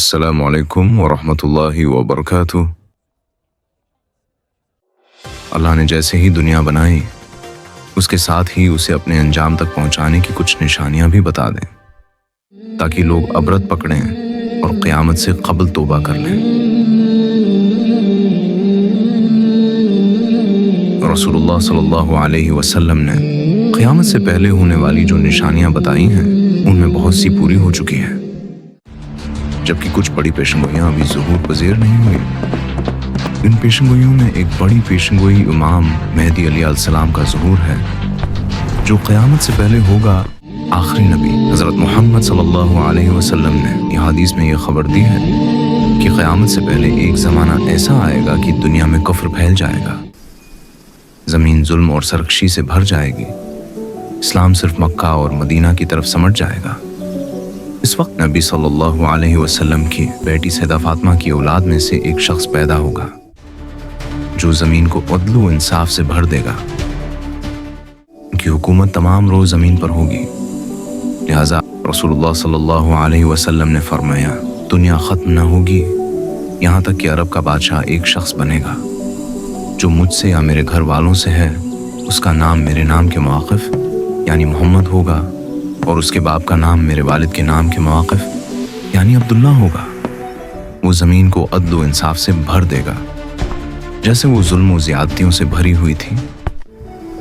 السلام علیکم ورحمۃ اللہ وبرکاتہ۔ اللہ نے جیسے ہی دنیا بنائی اس کے ساتھ ہی اسے اپنے انجام تک پہنچانے کی کچھ نشانیاں بھی بتا دیں تاکہ لوگ عبرت پکڑیں اور قیامت سے قبل توبہ کر لیں۔ رسول اللہ صلی اللہ علیہ وسلم نے قیامت سے پہلے ہونے والی جو نشانیاں بتائی ہیں ان میں بہت سی پوری ہو چکی ہیں، جبکہ کچھ بڑی پیشن گوئیاں ابھی ظہور پذیر نہیں ہوئی۔ ان پیشن گوئیوں میں ایک بڑی پیشن گوئی امام مہدی علیہ السلام کا ظہور ہے، جو قیامت سے پہلے ہوگا۔ آخری نبی حضرت محمد صلی اللہ علیہ وسلم نے یہ حدیث میں یہ خبر دی ہے کہ قیامت سے پہلے ایک زمانہ ایسا آئے گا کہ دنیا میں کفر پھیل جائے گا، زمین ظلم اور سرکشی سے بھر جائے گی، اسلام صرف مکہ اور مدینہ کی طرف سمٹ جائے گا۔ اس وقت نبی صلی اللہ علیہ وسلم کی بیٹی سیدہ فاطمہ کی اولاد میں سے ایک شخص پیدا ہوگا جو زمین کو عدل و انصاف سے بھر دے گا۔ ان کی حکومت تمام روز زمین پر ہوگی، لہذا رسول اللہ صلی اللہ علیہ وسلم نے فرمایا دنیا ختم نہ ہوگی یہاں تک کہ عرب کا بادشاہ ایک شخص بنے گا جو مجھ سے یا میرے گھر والوں سے ہے، اس کا نام میرے نام کے مواقف یعنی محمد ہوگا، اور اس کے باپ کا نام میرے والد کے نام کے مواقف یعنی عبداللہ ہوگا۔ وہ زمین کو عدل و انصاف سے بھر دے گا جیسے وہ ظلم و زیادتیوں سے بھری ہوئی تھی۔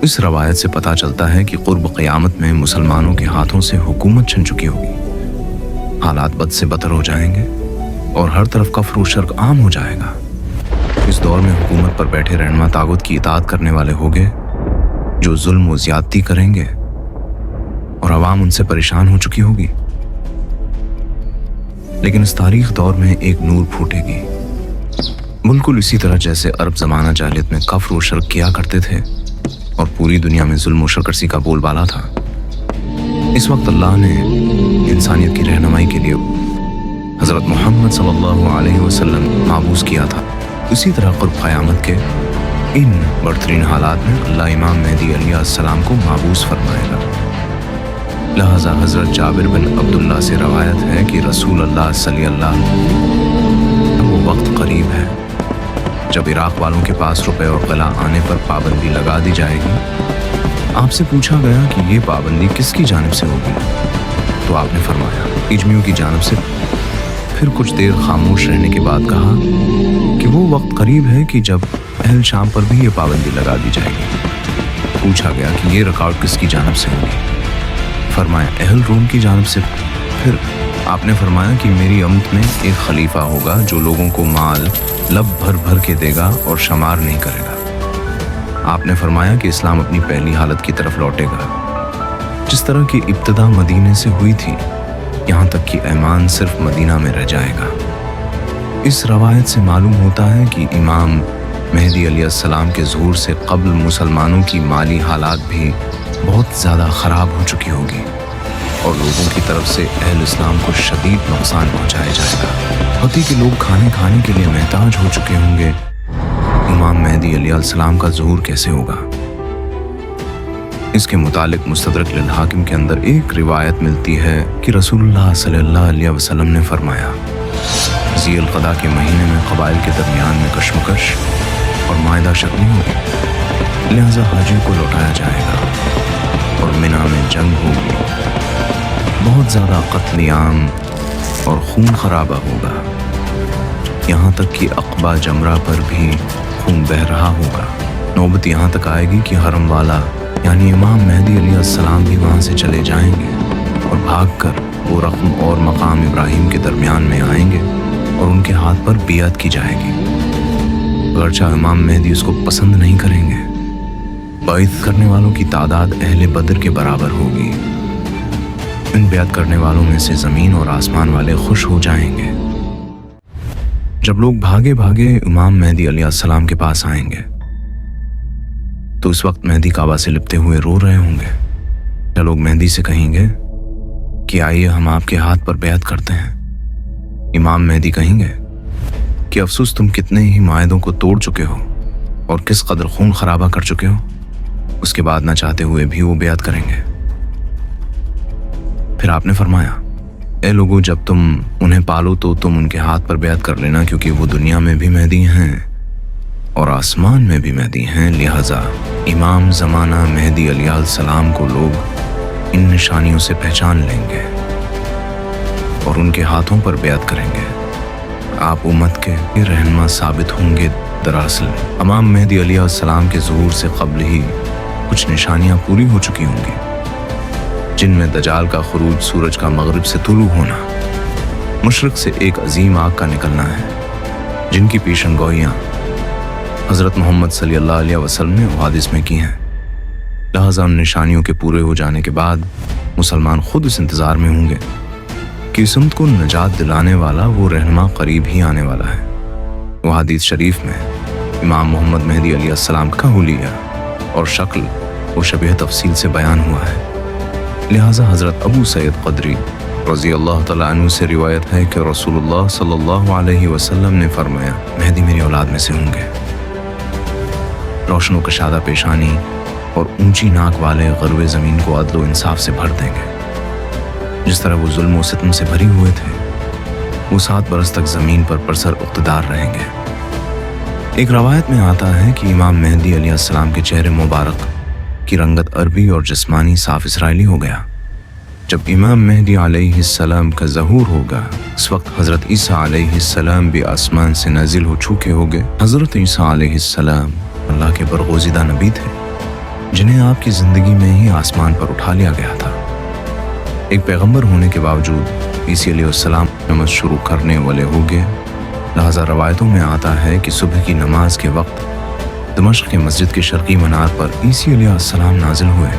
اس روایت سے پتہ چلتا ہے کہ قرب قیامت میں مسلمانوں کے ہاتھوں سے حکومت چھن چکی ہوگی، حالات بد سے بدتر ہو جائیں گے اور ہر طرف کفر و شرک عام ہو جائے گا۔ اس دور میں حکومت پر بیٹھے رہنما طاغوت کی اطاعت کرنے والے ہوگے جو ظلم و زیادتی کریں گے اور عوام ان سے پریشان ہو چکی ہوگی۔ لیکن اس تاریخ دور میں ایک نور پھوٹے گی، بالکل اسی طرح جیسے عرب زمانہ جاہلیت میں کفر و شرک کیا کرتے تھے اور پوری دنیا میں ظلم و شرکسی کا بول بالا تھا۔ اس وقت اللہ نے انسانیت کی رہنمائی کے لیے حضرت محمد صلی اللہ علیہ وسلم مابعوث کیا تھا۔ اسی طرح قرب قیامت کے ان برترین حالات میں اللہ امام مہدی علیہ السلام کو مابعوث فرمائے گا۔ لہذا حضرت جابر بن عبداللہ سے روایت ہے کہ رسول اللہ صلی اللہ وہ وقت قریب ہے جب عراق والوں کے پاس روپے اور غلہ آنے پر پابندی لگا دی جائے گی۔ آپ سے پوچھا گیا کہ یہ پابندی کس کی جانب سے ہوگی، تو آپ نے فرمایا اجمیوں کی جانب سے۔ پھر کچھ دیر خاموش رہنے کے بعد کہا کہ وہ وقت قریب ہے کہ جب اہل شام پر بھی یہ پابندی لگا دی جائے گی۔ پوچھا گیا کہ یہ ریکارڈ کس کی جانب سے ہوگی، فرمایا اہل روم کی جانب سے۔ پھر آپ نے فرمایا کہ میری امت میں ایک خلیفہ ہوگا جو لوگوں کو مال لب بھر بھر کے دے گا اور شمار نہیں کرے گا۔ آپ نے فرمایا کہ اسلام اپنی پہلی حالت کی طرف لوٹے گا، جس طرح کی ابتدا مدینے سے ہوئی تھی، یہاں تک کہ ایمان صرف مدینہ میں رہ جائے گا۔ اس روایت سے معلوم ہوتا ہے کہ امام مہدی علیہ السلام کے ظہور سے قبل مسلمانوں کی مالی حالات بھی بہت زیادہ خراب ہو چکی ہوگی اور لوگوں کی طرف سے اہل اسلام کو شدید نقصان پہنچایا جائے گا، ہوتی کہ لوگ کھانے کے لیے محتاج ہو چکے ہوں گے۔ امام مہدی علیہ السلام کا ظہور کیسے ہوگا؟ اس کے متعلق مستدرک للحاکم کے اندر ایک روایت ملتی ہے کہ رسول اللہ صلی اللہ علیہ وسلم نے فرمایا ذی القعدہ کے مہینے میں قبائل کے درمیان میں کشمکش اور معاہدہ شکنی ہوگی، لہذا حاجیوں کو لوٹایا جائے گا اور منی میں جنگ ہوگی، بہت زیادہ قتل عام اور خون خرابہ ہوگا، یہاں تک کہ عقبہ جمرہ پر بھی خون بہہ رہا ہوگا۔ نوبت یہاں تک آئے گی کہ حرم والا یعنی امام مہدی علیہ السلام بھی وہاں سے چلے جائیں گے اور بھاگ کر وہ رقم اور مقام ابراہیم کے درمیان میں آئیں گے اور ان کے ہاتھ پر بیعت کی جائے گی، اگرچہ امام مہدی اس کو پسند نہیں کریں گے۔ بیعت کرنے والوں کی تعداد اہل بدر کے برابر ہوگی۔ ان بیعت کرنے والوں میں سے زمین اور آسمان والے خوش ہو جائیں گے۔ جب لوگ بھاگے بھاگے امام مہدی علیہ السلام کے پاس آئیں گے تو اس وقت مہدی کعبہ سے لپٹے ہوئے رو رہے ہوں گے۔ جب لوگ مہدی سے کہیں گے کہ آئیے ہم آپ کے ہاتھ پر بیعت کرتے ہیں، امام مہدی کہیں گے کہ افسوس تم کتنے ہی معاہدوں کو توڑ چکے ہو اور کس قدر خون خرابہ کر چکے ہو، اس کے بعد نہ چاہتے ہوئے بھی وہ بیعت کریں گے۔ پھر آپ نے فرمایا اے لوگو جب تم انہیں پالو تو تم ان کے ہاتھ پر بیعت کر لینا، کیونکہ وہ دنیا میں بھی مہدی ہیں اور آسمان میں بھی مہدی ہیں، لہٰذا امام زمانہ مہدی علیہ السلام کو لوگ ان نشانیوں سے پہچان لیں گے اور ان کے ہاتھوں پر بیعت کریں گے۔ آپ امت کے رہنما ثابت ہوں گے۔ دراصل امام مہدی علیہ السلام کے ظہور سے قبل ہی کچھ نشانیاں پوری ہو چکی ہوں گی، جن میں دجال کا خروج، سورج کا مغرب سے طلوع ہونا، مشرق سے ایک عظیم آگ کا نکلنا ہے، جن کی پیشن گوئیاں حضرت محمد صلی اللہ علیہ وسلم نے حوادث میں کی ہیں۔ لہٰذا ان نشانیوں کے پورے ہو جانے کے بعد مسلمان خود اس انتظار میں ہوں گے کہ اس امت کو نجات دلانے والا وہ رہنما قریب ہی آنے والا ہے۔ وہ حدیث شریف میں امام محمد مہدی علیہ السلام کا حلیہ اور شکل و شبیہ تفصیل سے بیان ہوا ہے۔ لہٰذا حضرت ابو سعید قدری رضی اللہ تعالیٰ عنہ سے روایت ہے کہ رسول اللہ صلی اللہ علیہ وسلم نے فرمایا، مہدی میری اولاد میں سے ہوں گے، روشن و کشادہ پیشانی اور اونچی ناک والے غرو زمین کو عدل و انصاف سے بھر دیں گے۔ جس طرح وہ ظلم و ستم سے بھری ہوئے تھے، وہ 7 برس تک زمین پر پرسر اقتدار رہیں گے۔ ایک روایت میں آتا ہے کہ امام مہدی علیہ السلام کے چہرے مبارک کی رنگت عربی اور جسمانی صاف اسرائیلی ہو گیا۔ جب امام مہدی علیہ السلام کا ظہور ہوگا، اس وقت حضرت عیسیٰ علیہ السلام بھی آسمان سے نازل ہو چکے ہوگے۔ حضرت عیسیٰ علیہ السلام اللہ کے برگزیدہ نبی تھے، جنہیں آپ کی زندگی میں ہی آسمان پر اٹھا لیا گیا تھا۔ ایک پیغمبر ہونے کے باوجود عیسیٰ علیہ السلام نماز شروع کرنے والے ہو گئے۔ لہٰذا روایتوں میں آتا ہے کہ صبح کی نماز کے وقت دمشق کے مسجد کے شرقی مینار پر عیسیٰ علیہ السلام نازل ہوئے۔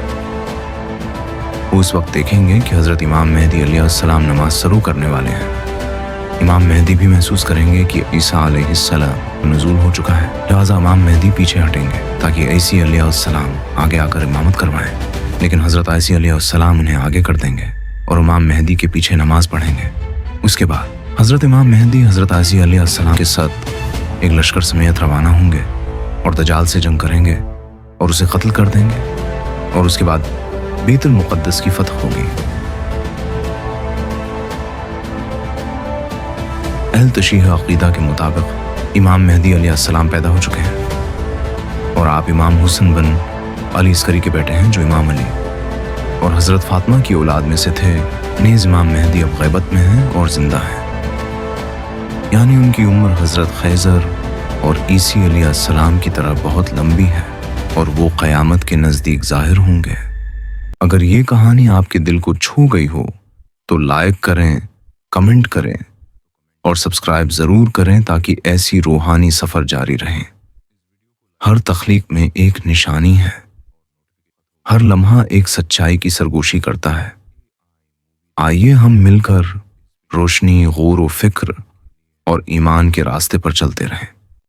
وہ اس وقت دیکھیں گے کہ حضرت امام مہدی علیہ السلام نماز شروع کرنے والے ہیں۔ امام مہدی بھی محسوس کریں گے کہ عیسیٰ علیہ السلام نزول ہو چکا ہے، لہٰذا امام مہدی پیچھے ہٹیں گے تاکہ عیسیٰ علیہ السلام آگے آ کر امامت کروائیں، لیکن حضرت عیسیٰ علیہ السلام انہیں آگے کر دیں گے اور امام مہدی کے پیچھے نماز پڑھیں گے۔ اس کے بعد حضرت امام مہدی حضرت عیسیٰ علیہ السلام کے ساتھ ایک لشکر سمیت روانہ ہوں گے اور دجال سے جنگ کریں گے اور اسے قتل کر دیں گے، اور اس کے بعد بیت المقدس کی فتح ہوگی۔ اہل تشیح عقیدہ کے مطابق امام مہدی علیہ السلام پیدا ہو چکے ہیں، اور آپ امام حسن بن علی عسکری کے بیٹے ہیں جو امام علی اور حضرت فاطمہ کی اولاد میں سے تھے۔ نیز امام مہدی اب غیبت میں ہیں اور زندہ ہیں، یعنی ان کی عمر حضرت خیزر اور عیسیٰ علیہ السلام کی طرح بہت لمبی ہے، اور وہ قیامت کے نزدیک ظاہر ہوں گے۔ اگر یہ کہانی آپ کے دل کو چھو گئی ہو تو لائک کریں، کمنٹ کریں اور سبسکرائب ضرور کریں تاکہ ایسی روحانی سفر جاری رہیں۔ ہر تخلیق میں ایک نشانی ہے، ہر لمحہ ایک سچائی کی سرگوشی کرتا ہے۔ آئیے ہم مل کر روشنی، غور و فکر اور ایمان کے راستے پر چلتے رہیں۔